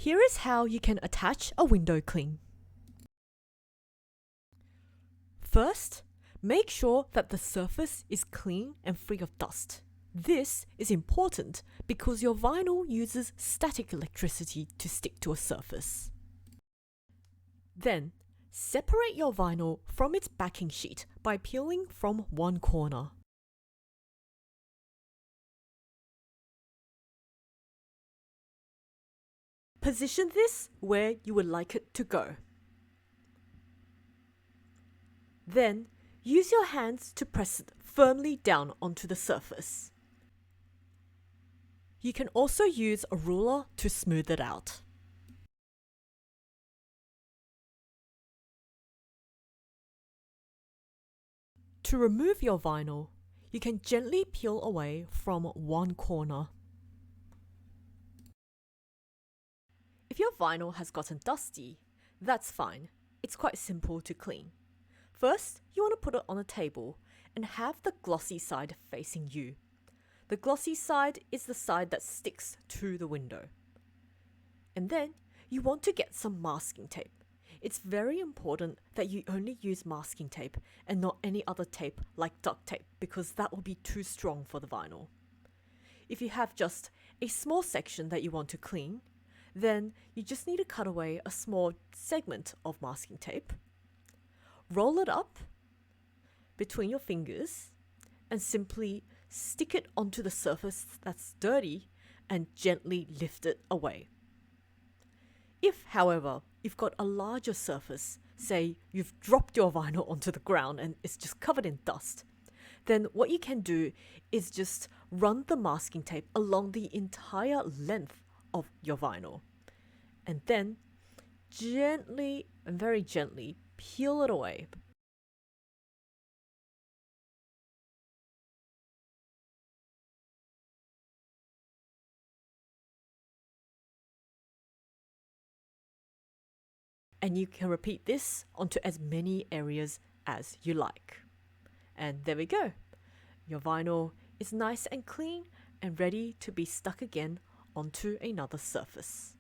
Here is how you can attach a window cling. First, make sure that the surface is clean and free of dust. This is important because your vinyl uses static electricity to stick to a surface. Then, separate your vinyl from its backing sheet by peeling from one corner. Position this where you would like it to go. Then, use your hands to press it firmly down onto the surface. You can also use a ruler to smooth it out. To remove your vinyl, you can gently peel away from one corner. If your vinyl has gotten dusty, that's fine. It's quite simple to clean. First, you want to put it on a table and have the glossy side facing you. The glossy side is the side that sticks to the window. And then, you want to get some masking tape. It's very important that you only use masking tape and not any other tape like duct tape because that will be too strong for the vinyl. If you have just a small section that you want to clean, then you just need to cut away a small segment of masking tape, roll it up between your fingers, and simply stick it onto the surface that's dirty and gently lift it away. If, however, you've got a larger surface, say you've dropped your vinyl onto the ground and it's just covered in dust, then what you can do is just run the masking tape along the entire length of your vinyl, and then gently and very gently peel it away. And you can repeat this onto as many areas as you like. And there we go. Your vinyl is nice and clean and ready to be stuck again onto another surface.